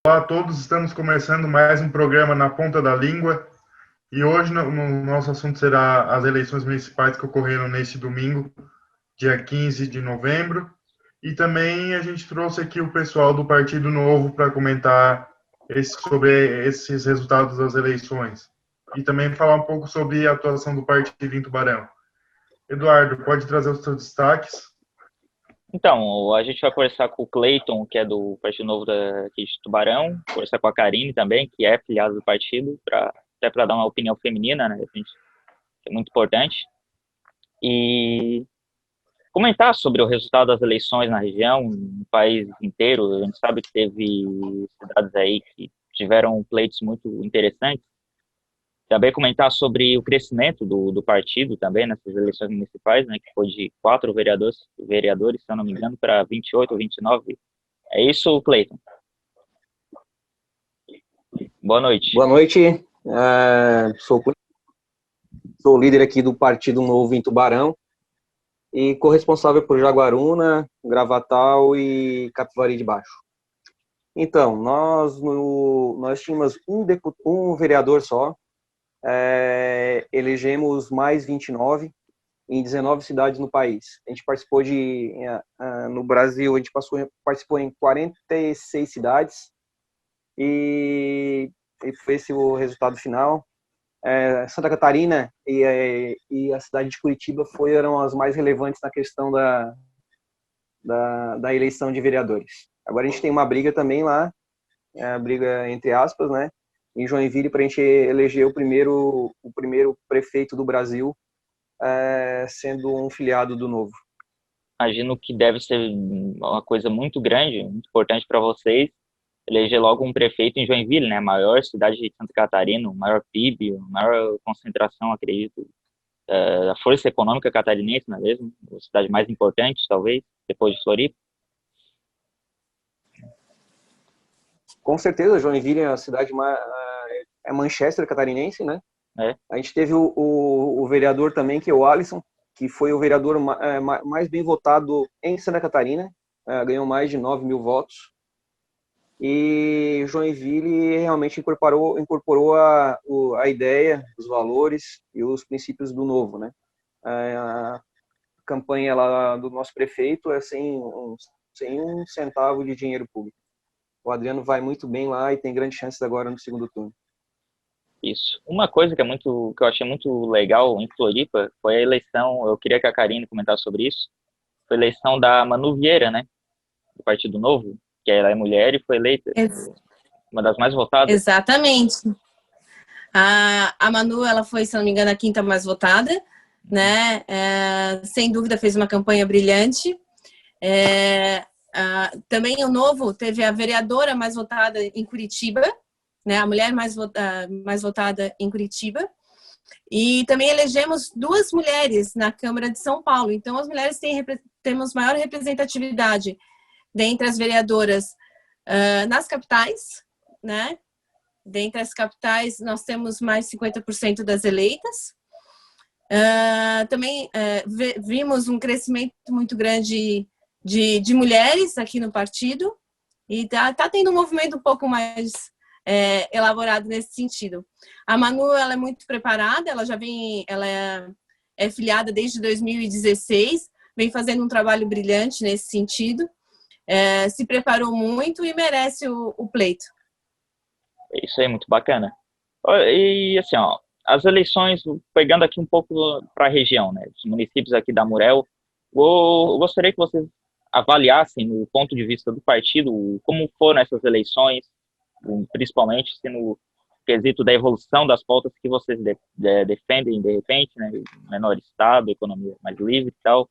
Olá a todos, estamos começando mais um programa Na Ponta da Língua e hoje no nosso assunto será as eleições municipais que ocorreram neste domingo, dia 15 de novembro, e também a gente trouxe aqui o pessoal do Partido Novo para comentar sobre esses resultados das eleições e também falar um pouco sobre a atuação do partido em Tubarão. Eduardo, pode trazer os seus destaques? Então, a gente vai conversar com o Cleiton, que é do Partido Novo aqui de Tubarão, conversar com a Karine também, que é filiada do partido, até para dar uma opinião feminina, né, gente, que é muito importante, e comentar sobre o resultado das eleições na região, no país inteiro. A gente sabe que teve cidades aí que tiveram pleitos muito interessantes. Também comentar sobre o crescimento do partido também nessas eleições municipais, né, que foi de 4 vereadores, se eu não me engano, para 28 ou 29. É isso, Cleiton. Boa noite. Boa noite. Sou líder aqui do Partido Novo em Tubarão e corresponsável por Jaguaruna, Gravatal e Capivari de Baixo. Então, nós tínhamos um vereador só, elegemos mais 29 em 19 cidades no país. A gente participou no Brasil, a gente participou em 46 cidades e foi esse o resultado final. Santa Catarina e a cidade de Curitiba foram as mais relevantes na questão da eleição de vereadores. Agora a gente tem uma briga também lá, a briga entre aspas, né, em Joinville, para a gente eleger o primeiro prefeito do Brasil, sendo um filiado do Novo. Imagino que deve ser uma coisa muito grande, muito importante para vocês, eleger logo um prefeito em Joinville, né, a maior cidade de Santa Catarina, o maior PIB, a maior concentração, acredito, da força econômica catarinense, não é mesmo? A cidade mais importante, talvez, depois de Floripa. Com certeza, Joinville é a cidade é Manchester catarinense, né? A gente teve o vereador também, que é o Alisson, que foi o vereador mais bem votado em Santa Catarina, ganhou mais de 9 mil votos. E Joinville realmente incorporou a ideia, os valores e os princípios do Novo, né? A campanha lá do nosso prefeito é sem um centavo de dinheiro público. O Adriano vai muito bem lá e tem grandes chances agora no segundo turno. Isso. Uma coisa que eu achei muito legal em Floripa foi a eleição, eu queria que a Karine comentasse sobre isso, foi a eleição da Manu Vieira, né, do Partido Novo, que ela é mulher e foi eleita uma das mais votadas. Exatamente. A Manu, ela foi, se não me engano, a quinta mais votada, né? Sem dúvida fez uma campanha brilhante. Também o Novo teve a vereadora mais votada em Curitiba, né? A mulher mais votada em Curitiba. E também elegemos 2 mulheres na Câmara de São Paulo. Então, as mulheres temos maior representatividade dentre as vereadoras nas capitais, né? Dentre as capitais, nós temos mais de 50% das eleitas. Também vimos um crescimento muito grande de mulheres aqui no partido e tá tendo um movimento um pouco mais elaborado nesse sentido. A Manu, ela é muito preparada, ela é filiada desde 2016, vem fazendo um trabalho brilhante nesse sentido, se preparou muito e merece o pleito. Isso aí, muito bacana. E assim, ó, as eleições, pegando aqui um pouco para a região, né, os municípios aqui da Murel, eu gostaria que vocês avaliassem, no ponto de vista do partido, como foram essas eleições, principalmente no quesito da evolução das pautas que vocês defendem, de repente, né, menor Estado, economia mais livre e tal,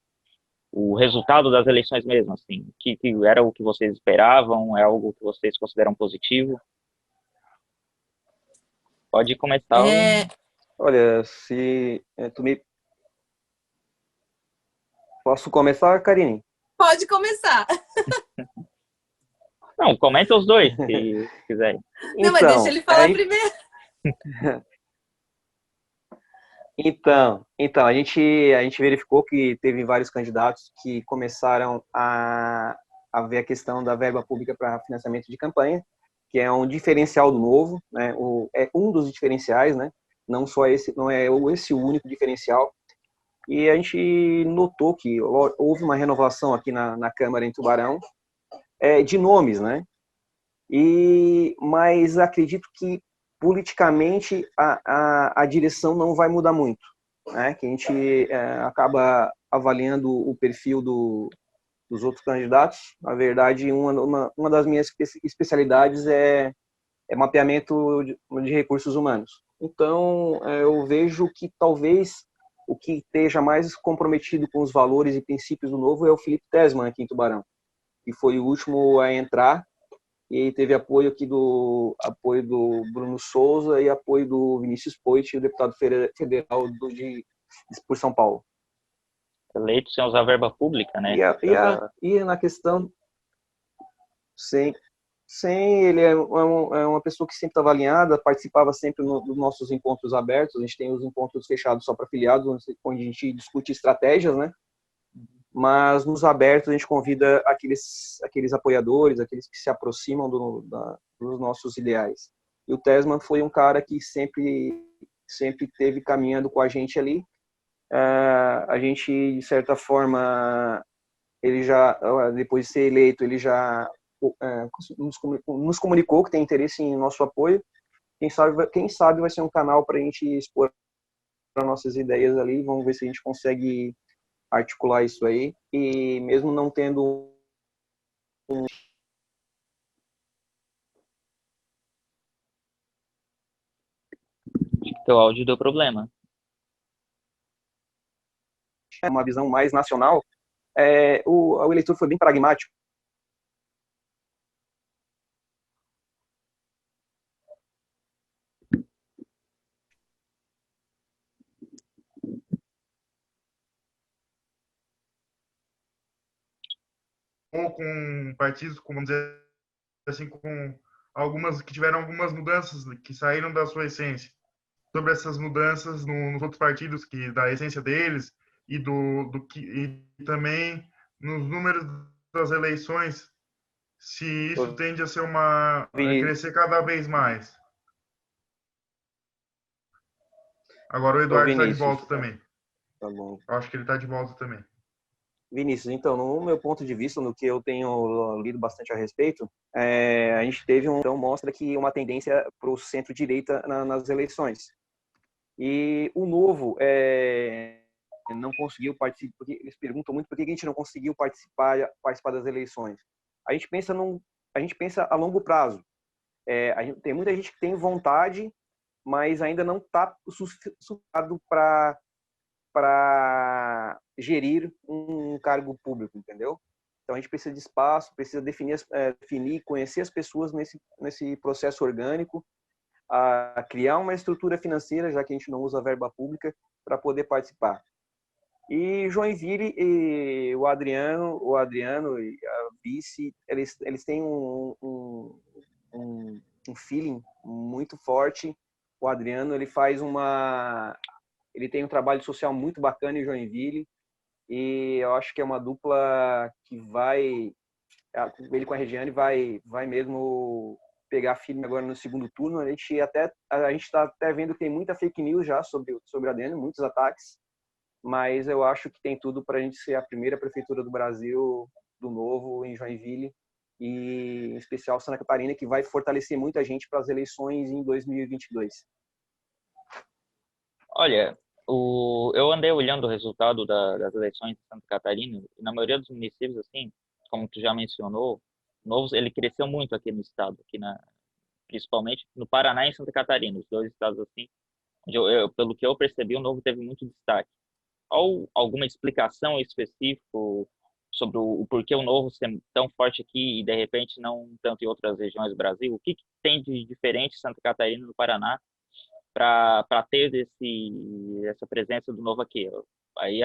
o resultado das eleições mesmo, assim, que era o que vocês esperavam, é algo que vocês consideram positivo? Pode começar. Olha, Posso começar, Karine? Pode começar. Não, comenta os dois, se quiserem. Não, mas deixa ele falar primeiro. Então, a gente verificou que teve vários candidatos que começaram a ver a questão da verba pública para financiamento de campanha, que é um diferencial do Novo, né? É um dos diferenciais, né? Não só esse, não é esse o único diferencial. E a gente notou que houve uma renovação aqui na Câmara em Tubarão, de nomes, né? Mas acredito que politicamente a direção não vai mudar muito, né? Que a gente acaba avaliando o perfil dos outros candidatos. Na verdade, uma das minhas especialidades é mapeamento de recursos humanos. Então, eu vejo que talvez o que esteja mais comprometido com os valores e princípios do Novo é o Felipe Tesman aqui em Tubarão, que foi o último a entrar e teve apoio do Bruno Souza e apoio do Vinícius Poit, o deputado federal por São Paulo. Eleito sem usar verba pública, né? E na questão, sim, ele é uma pessoa que sempre estava alinhada, participava sempre dos nossos encontros abertos. A gente tem os encontros fechados só para afiliados, onde a gente discute estratégias, né? Mas nos abertos a gente convida aqueles apoiadores, aqueles que se aproximam dos nossos ideais. E o Tesman foi um cara que sempre esteve caminhando com a gente ali. A gente, de certa forma, ele já, depois de ser eleito, ele já nos comunicou que tem interesse em nosso apoio. Quem sabe vai ser um canal para a gente expor as nossas ideias ali. Vamos ver se a gente consegue articular isso aí. E mesmo não tendo teu áudio deu problema. Uma visão mais nacional, o eleitor foi bem pragmático. Ou com partidos, como dizer assim, com algumas que tiveram algumas mudanças que saíram da sua essência. Sobre essas mudanças nos outros partidos, que da essência deles e e também nos números das eleições, se isso tende a ser a crescer cada vez mais. Agora o Eduardo está de volta também. Tá bom. Eu acho que ele está de volta também. Vinícius, então, no meu ponto de vista, no que eu tenho lido bastante a respeito, a gente teve então mostra que uma tendência para o centro-direita nas eleições. E o Novo não conseguiu participar, porque eles perguntam muito por que a gente não conseguiu participar das eleições. A gente pensa a longo prazo. Tem muita gente que tem vontade, mas ainda não está sustentado para gerir um cargo público, entendeu? Então a gente precisa de espaço, precisa definir, conhecer as pessoas nesse processo orgânico, a criar uma estrutura financeira, já que a gente não usa verba pública, para poder participar. E Joinville e o Adriano e a vice, eles têm um feeling muito forte. O Adriano, ele tem um trabalho social muito bacana em Joinville, e eu acho que é uma dupla que ele com a Regiane vai mesmo pegar firme agora no segundo turno. A gente está até vendo que tem muita fake news já sobre a Adriano, muitos ataques, mas eu acho que tem tudo para a gente ser a primeira prefeitura do Brasil do Novo em Joinville, e em especial Santa Catarina, que vai fortalecer muita gente para as eleições em 2022. Olha, eu andei olhando o resultado das eleições de Santa Catarina, e na maioria dos municípios, assim, como tu já mencionou, o Novo, ele cresceu muito aqui no estado, principalmente no Paraná e em Santa Catarina, os dois estados assim, onde pelo que eu percebi, o Novo teve muito destaque. Alguma explicação específica sobre o porquê o Novo ser tão forte aqui e de repente não tanto em outras regiões do Brasil? O que tem de diferente Santa Catarina e no Paraná para ter essa presença do Novo aqui? Aí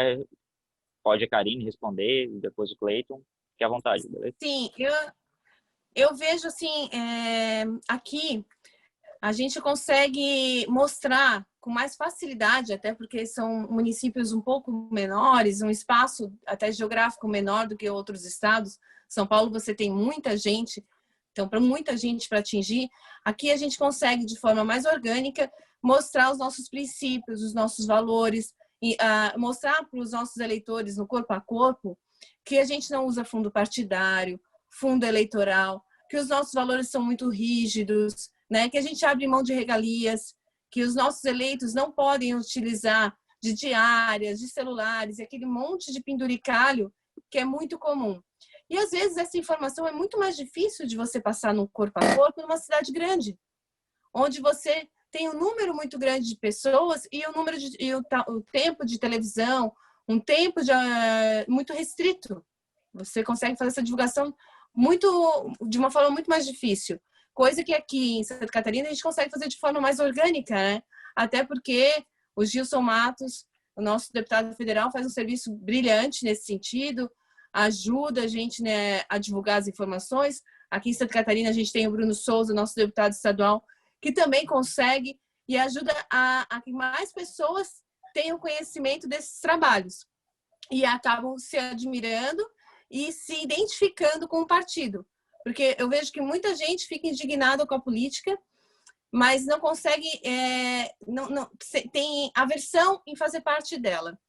pode a Karine responder, depois o Cleiton, fique à vontade, beleza? Sim, eu vejo assim, aqui a gente consegue mostrar com mais facilidade, até porque são municípios um pouco menores, um espaço até geográfico menor do que outros estados. São Paulo você tem muita gente, então para muita gente para atingir, aqui a gente consegue de forma mais orgânica mostrar os nossos princípios, os nossos valores, e mostrar para os nossos eleitores no corpo a corpo que a gente não usa fundo partidário, fundo eleitoral, que os nossos valores são muito rígidos, né? Que a gente abre mão de regalias, que os nossos eleitos não podem utilizar de diárias, de celulares, e aquele monte de penduricalho que é muito comum. E às vezes essa informação é muito mais difícil de você passar no corpo a corpo numa cidade grande, onde você tem um número muito grande de pessoas e o tempo de televisão, um tempo muito restrito. Você consegue fazer essa divulgação de uma forma muito mais difícil. Coisa que aqui em Santa Catarina a gente consegue fazer de forma mais orgânica, né? Até porque o Gilson Matos, o nosso deputado federal, faz um serviço brilhante nesse sentido, ajuda a gente, né, a divulgar as informações. Aqui em Santa Catarina a gente tem o Bruno Souza, nosso deputado estadual, que também consegue e ajuda a que mais pessoas tenham conhecimento desses trabalhos e acabam se admirando e se identificando com o partido. Porque eu vejo que muita gente fica indignada com a política, mas não consegue, tem aversão em fazer parte dela.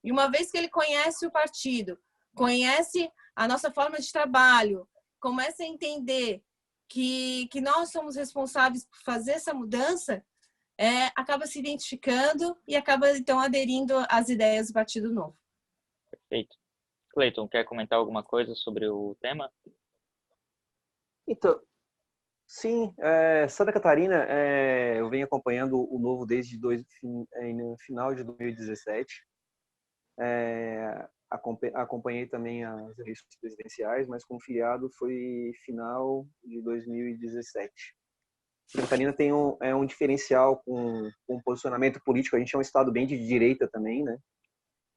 E uma vez que ele conhece o partido, conhece a nossa forma de trabalho, começa a entender que nós somos responsáveis por fazer essa mudança, acaba se identificando e acaba, então, aderindo às ideias do Partido Novo. Perfeito. Cleiton, quer comentar alguma coisa sobre o tema? Então, sim, Santa Catarina, eu venho acompanhando o Novo desde no final de 2017. Acompanhei também as eleições presidenciais, mas como filiado foi final de 2017. Santa Catarina tem um diferencial com um posicionamento político. A gente é um estado bem de direita também, né?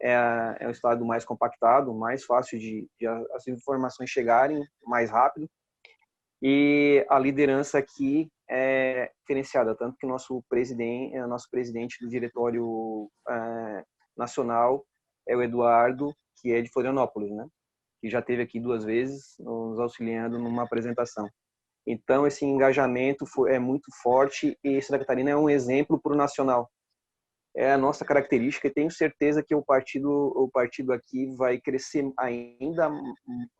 É um estado mais compactado, mais fácil de as informações chegarem mais rápido. E a liderança aqui é diferenciada, tanto que o nosso presidente do diretório nacional é o Eduardo, que é de Florianópolis, né? Que já esteve aqui 2 vezes nos auxiliando numa apresentação. Então, esse engajamento é muito forte e Santa Catarina é um exemplo para o nacional. É a nossa característica e tenho certeza que o partido aqui vai crescer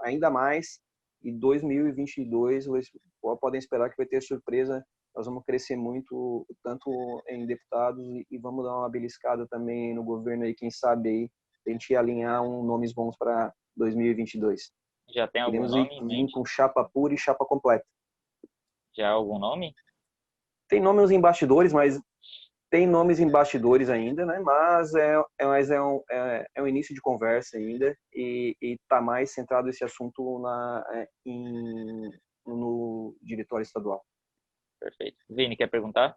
ainda mais. E 2022, podem esperar que vai ter surpresa. Nós vamos crescer muito, tanto em deputados, e vamos dar uma beliscada também no governo aí, quem sabe aí, a gente alinhar nomes bons para 2022. Já tem algum nome em mente? Com chapa pura e chapa completa. Já há algum nome? Tem nomes em bastidores, ainda, né? Mas é um início de conversa ainda e está mais centrado esse assunto no diretório estadual. Perfeito. Vini, quer perguntar?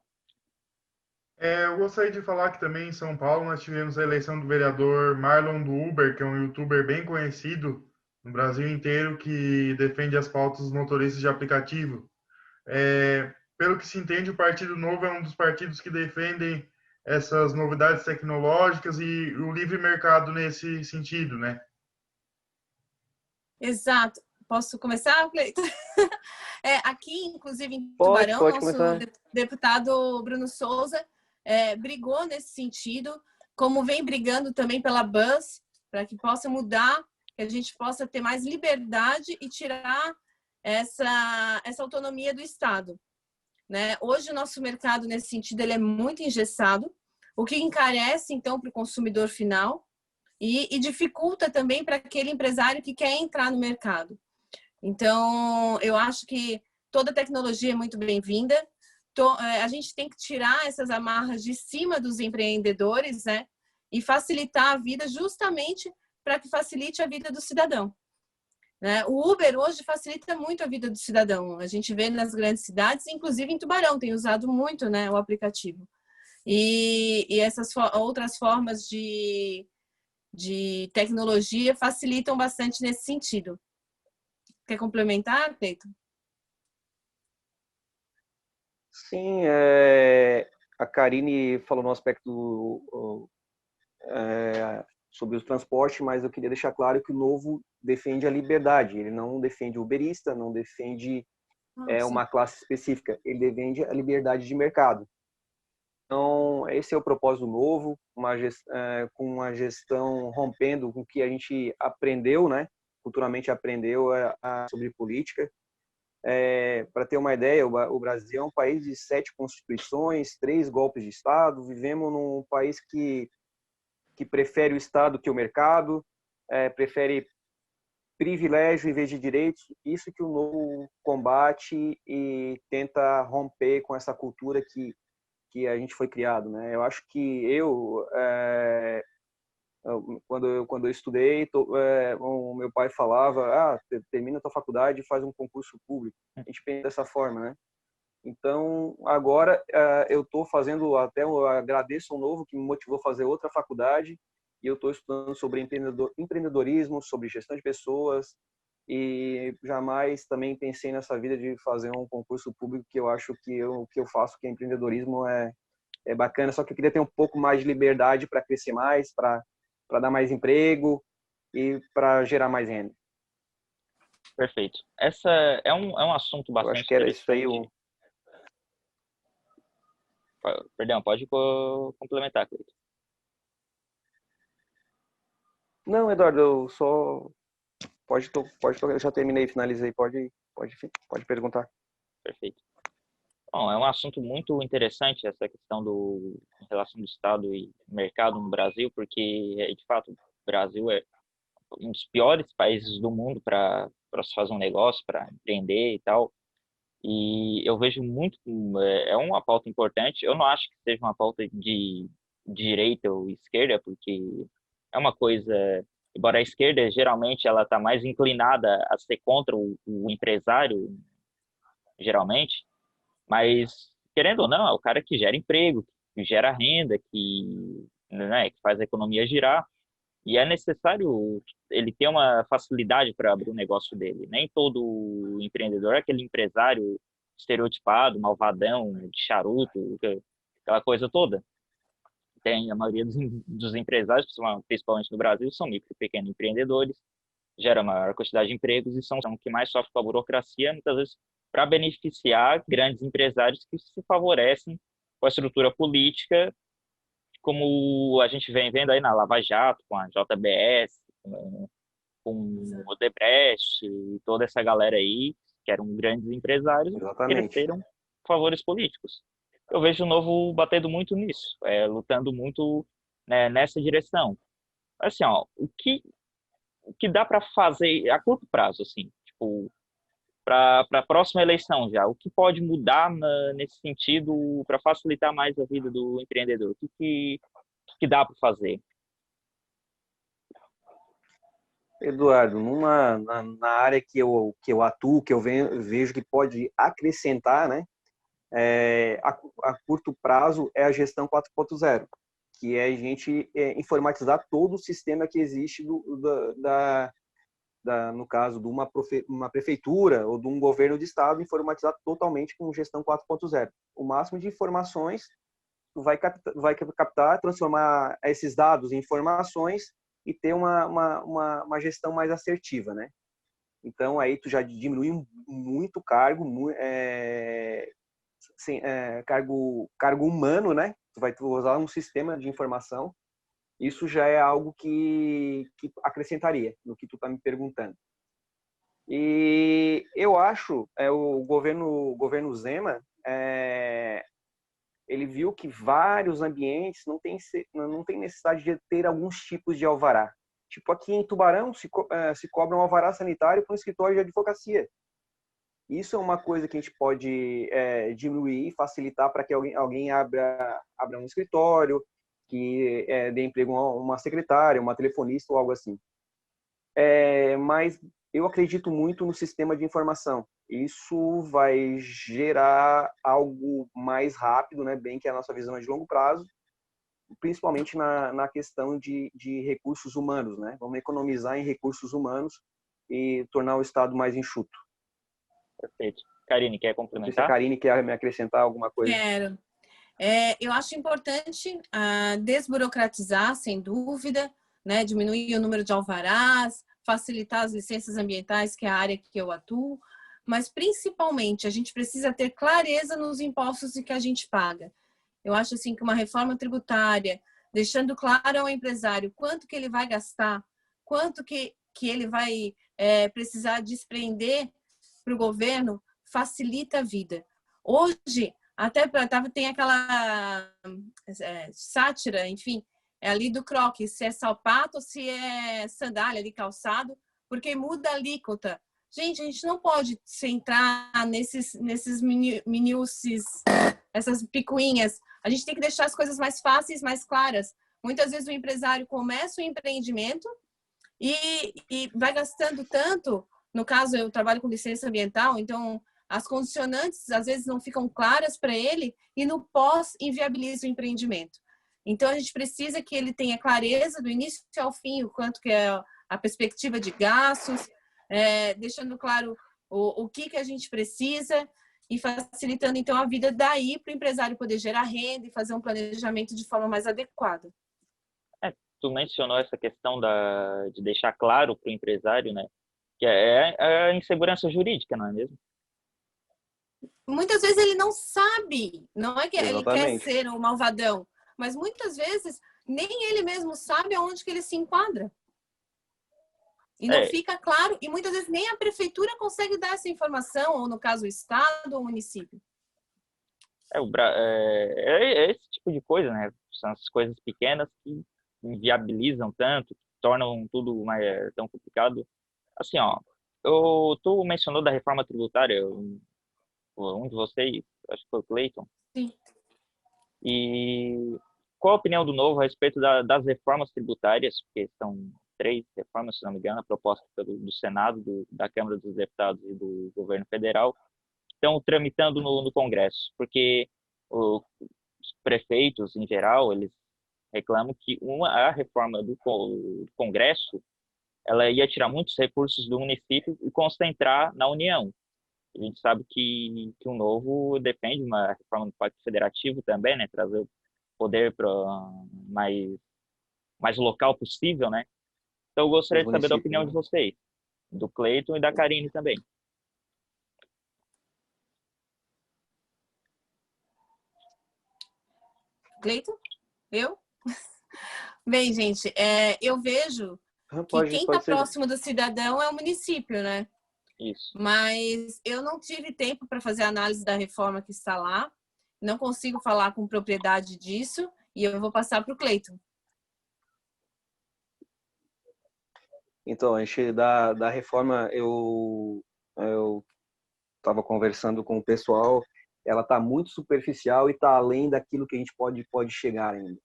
Eu gostaria de falar que também em São Paulo nós tivemos a eleição do vereador Marlon do Uber, que é um youtuber bem conhecido no Brasil inteiro, que defende as pautas dos motoristas de aplicativo. Pelo que se entende, o Partido Novo é um dos partidos que defendem essas novidades tecnológicas e o livre mercado nesse sentido, né? Exato. Posso começar, Cleiton? Aqui, inclusive, em Tubarão, pode nosso começar. Deputado Bruno Souza brigou nesse sentido, como vem brigando também pela Bus, para que possa mudar, que a gente possa ter mais liberdade e tirar essa autonomia do Estado. Né? Hoje, o nosso mercado, nesse sentido, ele é muito engessado, o que encarece, então, para o consumidor final e dificulta também para aquele empresário que quer entrar no mercado. Então, eu acho que toda tecnologia é muito bem-vinda. A gente tem que tirar essas amarras de cima dos empreendedores, né? E facilitar a vida justamente para que facilite a vida do cidadão. Né? O Uber hoje facilita muito a vida do cidadão. A gente vê nas grandes cidades, inclusive em Tubarão, tem usado muito, né, o aplicativo. E essas outras formas de tecnologia facilitam bastante nesse sentido. Quer complementar, Cleiton? Sim, a Karine falou no aspecto sobre o transporte, mas eu queria deixar claro que o Novo defende a liberdade. Ele não defende o uberista, não defende é uma classe específica, ele defende a liberdade de mercado. Então, esse é o propósito novo, com uma gestão rompendo com o que a gente aprendeu, né? Culturalmente aprendeu sobre política. Para ter uma ideia, o Brasil é um país de 7 constituições, 3 golpes de Estado. Vivemos num país que prefere o Estado que o mercado, prefere privilégio em vez de direitos. Isso que o novo combate e tenta romper com essa cultura que a gente foi criado, né? Eu acho que quando eu estudei, o meu pai falava, termina a tua faculdade e faz um concurso público. A gente pensa dessa forma, né? Então, agora eu estou fazendo, eu agradeço ao novo que me motivou a fazer outra faculdade, e eu estou estudando sobre empreendedorismo, sobre gestão de pessoas, e jamais também pensei nessa vida de fazer um concurso público, que eu acho que o que eu faço, que é empreendedorismo, é bacana, só que eu queria ter um pouco mais de liberdade para crescer mais, para dar mais emprego e para gerar mais renda. Perfeito. Essa é um assunto bastante eu acho que era isso aí. Perdão, pode complementar, Cleiton. Não, Eduardo, eu só pode tocar, eu já terminei, finalizei, pode perguntar. Perfeito. Bom, é um assunto muito interessante essa questão em relação do Estado e mercado no Brasil, porque de fato o Brasil é um dos piores países do mundo para se fazer um negócio, para empreender e tal. E eu vejo muito, é uma pauta importante. Eu não acho que seja uma pauta de direita ou esquerda, porque é uma coisa, embora a esquerda geralmente ela está mais inclinada a ser contra o empresário, geralmente, mas querendo ou não, é o cara que gera emprego, que gera renda, que faz a economia girar. E é necessário ele ter uma facilidade para abrir o negócio dele. Nem todo empreendedor é aquele empresário estereotipado, malvadão, de charuto, aquela coisa toda. Tem a maioria dos empresários, principalmente no Brasil, são micro e pequenos empreendedores, gera maior quantidade de empregos e são os que mais sofrem com a burocracia, muitas vezes para beneficiar grandes empresários que se favorecem com a estrutura política, como a gente vem vendo aí na Lava Jato, com a JBS, com o Odebrecht e toda essa galera aí, que eram grandes empresários, que cresceram favores políticos. Eu vejo o Novo batendo muito nisso, lutando muito, né, nessa direção. Assim, ó, o que dá para fazer a curto prazo, assim, tipo, para a próxima eleição já, o que pode mudar nesse sentido para facilitar mais a vida do empreendedor? O que dá para fazer? Eduardo, na área que eu atuo, que eu vejo que pode acrescentar, né, a curto prazo, é a gestão 4.0, que é a gente informatizar todo o sistema que existe no caso de uma prefeitura ou de um governo de estado, informatizar totalmente com gestão 4.0. O máximo de informações tu vai captar, transformar esses dados em informações e ter uma gestão mais assertiva, né? Então, aí tu já diminui muito cargo humano, né? Tu vai usar um sistema de informação. Isso já é algo que acrescentaria no que tu tá me perguntando. E eu acho, o governo Zema, ele viu que vários ambientes não tem necessidade de ter alguns tipos de alvará. Tipo, aqui em Tubarão se cobra um alvará sanitário para um escritório de advocacia. Isso é uma coisa que a gente pode diminuir, facilitar para que alguém abra um escritório, que dê emprego a uma secretária, uma telefonista ou algo assim. Mas eu acredito muito no sistema de informação. Isso vai gerar algo mais rápido, né? Bem que a nossa visão é de longo prazo, principalmente na questão de recursos humanos, né? Vamos economizar em recursos humanos e tornar o Estado mais enxuto. Perfeito. Karine, quer complementar? Não sei se a Karine quer me acrescentar alguma coisa. Quero. Eu acho importante desburocratizar, sem dúvida, né? Diminuir o número de alvarás, facilitar as licenças ambientais, que é a área que eu atuo, mas principalmente a gente precisa ter clareza nos impostos que a gente paga. Eu acho assim que uma reforma tributária, deixando claro ao empresário quanto que ele vai gastar, quanto que ele vai precisar desprender para o governo, facilita a vida. Hoje, até tem aquela sátira, enfim, ali do croque, se é sapato ou se é sandália ali, calçado, porque muda a alíquota. Gente, a gente não pode se entrar nesses minúsculos, essas picuinhas. A gente tem que deixar as coisas mais fáceis, mais claras. Muitas vezes o empresário começa o empreendimento e vai gastando tanto. No caso, eu trabalho com licença ambiental, então as condicionantes às vezes não ficam claras para ele e no pós inviabiliza o empreendimento. Então a gente precisa que ele tenha clareza do início ao fim, o quanto que é a perspectiva de gastos, deixando claro o que a gente precisa e facilitando então a vida daí para o empresário poder gerar renda e fazer um planejamento de forma mais adequada. Tu mencionou essa questão de deixar claro para o empresário, né, que é a insegurança jurídica, não é mesmo? Muitas vezes ele não sabe, não é que Exatamente. Ele quer ser um malvadão, mas muitas vezes nem ele mesmo sabe aonde que ele se enquadra. E não fica claro, e muitas vezes nem a prefeitura consegue dar essa informação, ou no caso o estado ou o município. É esse tipo de coisa, né? São as coisas pequenas que inviabilizam tanto, que tornam tudo tão complicado. Assim, ó, tu mencionou da reforma tributária, um de vocês, acho que foi o Cleiton. Sim. E qual a opinião do Novo a respeito das reformas tributárias, porque são 3 reformas, se não me engano, a proposta do Senado, da Câmara dos Deputados e do governo federal, estão tramitando no Congresso, porque os prefeitos, em geral, eles reclamam que a reforma do Congresso ela ia tirar muitos recursos do município e concentrar na União. A gente sabe que o Novo defende uma reforma do Pacto Federativo também, né, trazer o poder para mais local possível, né? Então eu gostaria de saber da opinião de vocês, do Cleiton e da Karine também. Cleiton? Eu? Bem, gente, eu vejo que quem está próximo do cidadão é o município, né? Isso. Mas eu não tive tempo para fazer a análise da reforma que está lá, não consigo falar com propriedade disso, e eu vou passar para o Cleiton. Então, a gente da reforma, eu estava conversando com o pessoal, ela está muito superficial e está além daquilo que a gente pode chegar ainda.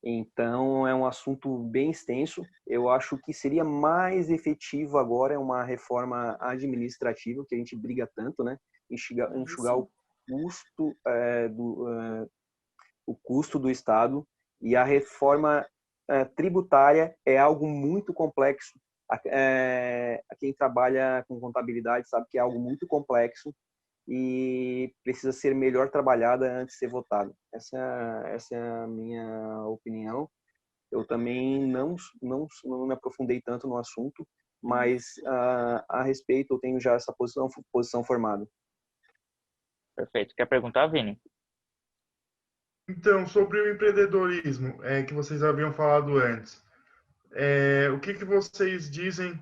Então, é um assunto bem extenso. Eu acho que seria mais efetivo agora uma reforma administrativa, que a gente briga tanto, né? Enxugar o custo do Estado. E a reforma tributária é algo muito complexo. Quem trabalha com contabilidade sabe que é algo muito complexo e precisa ser melhor trabalhada antes de ser votada. Essa é a minha opinião. Eu também não me aprofundei tanto no assunto, mas a respeito eu tenho já essa posição formada. Perfeito. Quer perguntar, Vini? Então, sobre o empreendedorismo, que vocês haviam falado antes, o que vocês dizem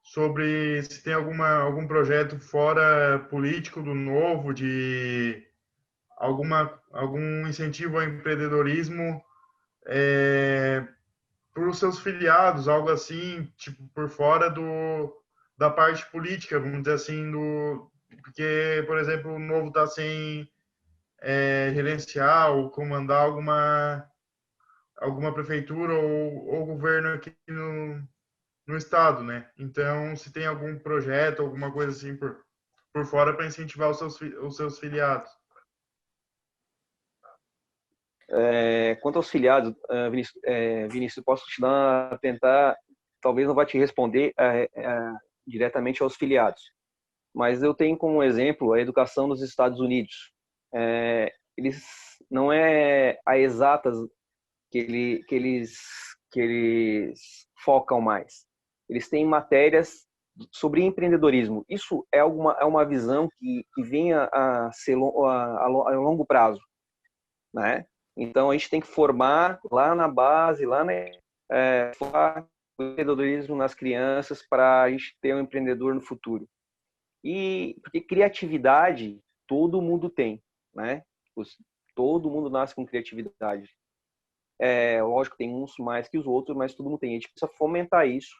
sobre se tem algum projeto fora político do Novo, de algum incentivo ao empreendedorismo para os seus filiados, algo assim, tipo, por fora da parte política, vamos dizer assim, porque, por exemplo, o Novo está sem gerenciar ou comandar alguma prefeitura ou governo aqui no estado, né? Então, se tem algum projeto, alguma coisa assim por fora para incentivar os seus filiados. Quanto aos filiados, Vinícius, posso tentar, talvez não vá te responder diretamente aos filiados, mas eu tenho como exemplo a educação nos Estados Unidos. Eles não é a exatas que eles focam mais. Eles têm matérias sobre empreendedorismo, isso é uma visão que vem a ser a longo prazo, né? Então, a gente tem que formar lá na base, formar o empreendedorismo nas crianças para a gente ter um empreendedor no futuro. E porque criatividade todo mundo tem, né? Todo mundo nasce com criatividade. Lógico, tem uns mais que os outros, mas todo mundo tem. A gente precisa fomentar isso,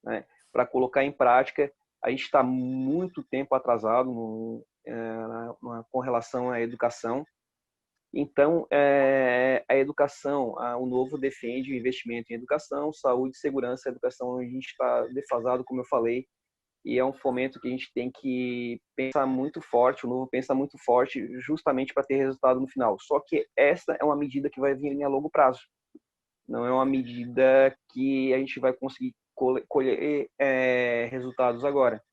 né? Para colocar em prática. A gente está muito tempo atrasado com relação à educação. Então, a educação, o Novo defende o investimento em educação, saúde, segurança. A educação, a gente está defasado, como eu falei, e é um fomento que a gente tem que pensar muito forte, o Novo pensa muito forte, justamente para ter resultado no final. Só que essa é uma medida que vai vir a longo prazo. Não é uma medida que a gente vai conseguir colher resultados agora.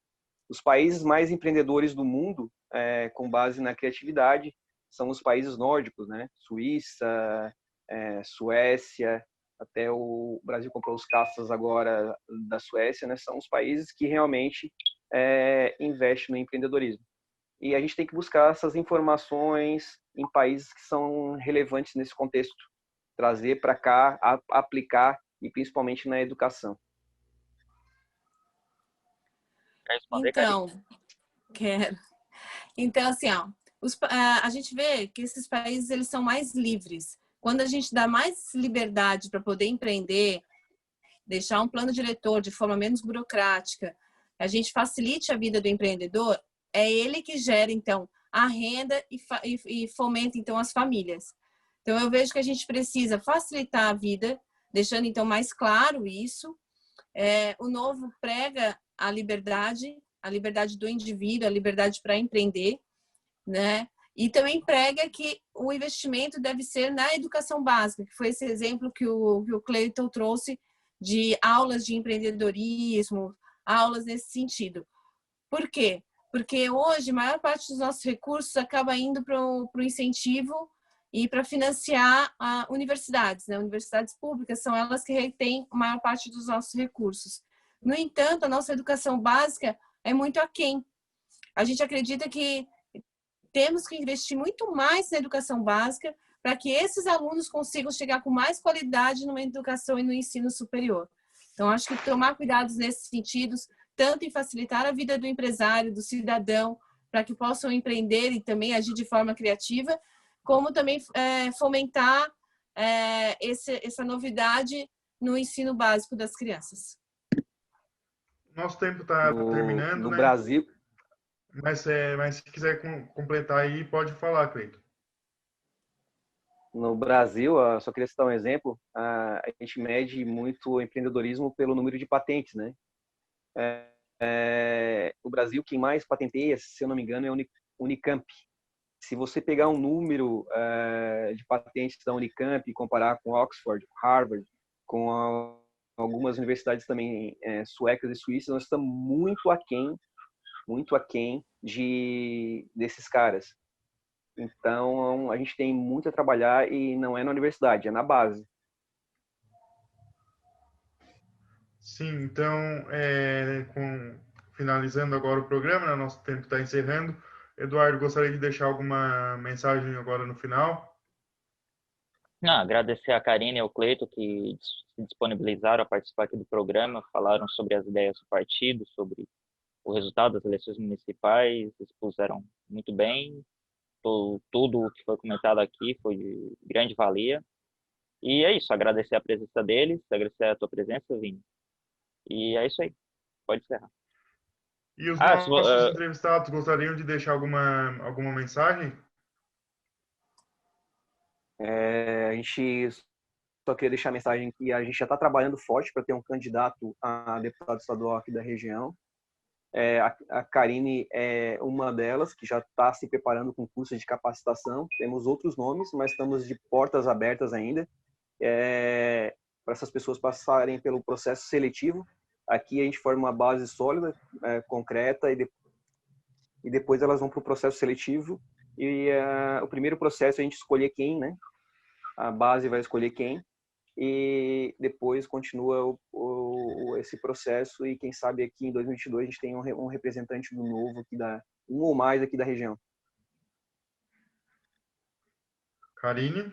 Os países mais empreendedores do mundo, com base na criatividade, são os países nórdicos, né? Suíça, Suécia, até o Brasil comprou os caças agora da Suécia, né? São os países que realmente investem no empreendedorismo. E a gente tem que buscar essas informações em países que são relevantes nesse contexto, trazer para cá, aplicar, e principalmente na educação. Quer responder, Então, Karine? quero. Então, assim, ó, a gente vê que esses países eles são mais livres. Quando a gente dá mais liberdade para poder empreender, deixar um plano diretor de forma menos burocrática, a gente facilite a vida do empreendedor, é ele que gera, então, a renda e fomenta, então, as famílias. Então, eu vejo que a gente precisa facilitar a vida, deixando, então, mais claro isso. O Novo prega a liberdade do indivíduo, a liberdade para empreender, né? E também prega que o investimento deve ser na educação básica, que foi esse exemplo que o Cleiton trouxe de aulas de empreendedorismo, aulas nesse sentido. Por quê? Porque hoje a maior parte dos nossos recursos acaba indo para o incentivo e para financiar universidades, né? Universidades públicas são elas que retêm a maior parte dos nossos recursos. No entanto, a nossa educação básica é muito aquém. A gente acredita que temos que investir muito mais na educação básica para que esses alunos consigam chegar com mais qualidade numa educação e no ensino superior. Então, acho que tomar cuidados nesses sentidos, tanto em facilitar a vida do empresário, do cidadão, para que possam empreender e também agir de forma criativa, como também fomentar essa novidade no ensino básico das crianças. Nosso tempo está terminando, no né? Brasil, mas se quiser completar aí, pode falar, Cleiton. No Brasil, só queria citar um exemplo, a gente mede muito o empreendedorismo pelo número de patentes, né? No Brasil, quem mais patenteia, se eu não me engano, é a Unicamp. Se você pegar um número de patentes da Unicamp e comparar com Oxford, Harvard, com algumas universidades também suecas e suíças, nós estamos muito aquém desses caras. Então, a gente tem muito a trabalhar e não é na universidade, é na base. Sim, então, finalizando agora o programa, né, nosso tempo está encerrando. Eduardo, gostaria de deixar alguma mensagem agora no final? Agradecer a Karine e ao Cleiton que se disponibilizaram a participar aqui do programa, falaram sobre as ideias do partido, sobre o resultado das eleições municipais, expuseram muito bem. Tudo o que foi comentado aqui foi de grande valia. E é isso, agradecer a presença deles, agradecer a tua presença, Vini. E é isso aí, pode encerrar. E os nossos entrevistados gostariam de deixar alguma mensagem? A gente só queria deixar a mensagem que a gente já está trabalhando forte para ter um candidato a deputado estadual aqui da região. A Karine é uma delas, que já está se preparando com curso de capacitação. Temos outros nomes, mas estamos de portas abertas ainda para essas pessoas passarem pelo processo seletivo. Aqui a gente forma uma base sólida, concreta, e depois elas vão para o processo seletivo. E o primeiro processo é a gente escolher quem, né? A base vai escolher quem. e depois continua esse processo e quem sabe aqui em 2022 a gente tem um representante do Novo aqui um ou mais aqui da região. Karine?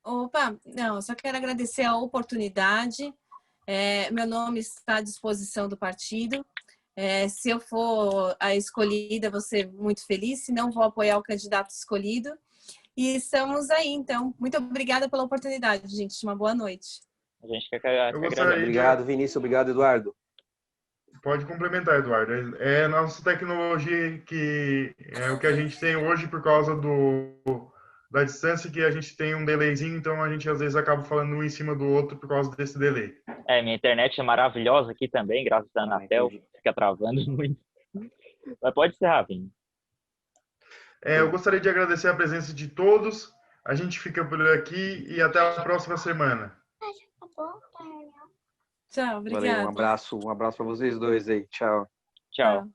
Opa, não, só quero agradecer a oportunidade. Meu nome está à disposição do partido. Se eu for a escolhida, vou ser muito feliz. Se não, vou apoiar o candidato escolhido. E estamos aí, então. Muito obrigada pela oportunidade, gente. Uma boa noite. A gente quer agradecer. Obrigado, Vinícius. Obrigado, Eduardo. Pode complementar, Eduardo. É a nossa tecnologia que é o que a gente tem hoje por causa da distância, que a gente tem um delayzinho, então a gente às vezes acaba falando um em cima do outro por causa desse delay. Minha internet é maravilhosa aqui também, graças à Anatel, fica travando muito. Mas pode encerrar, Vini. Eu gostaria de agradecer a presença de todos. A gente fica por aqui e até a próxima semana. Tchau, obrigada. Valeu, um abraço para vocês dois aí. Tchau. Tchau.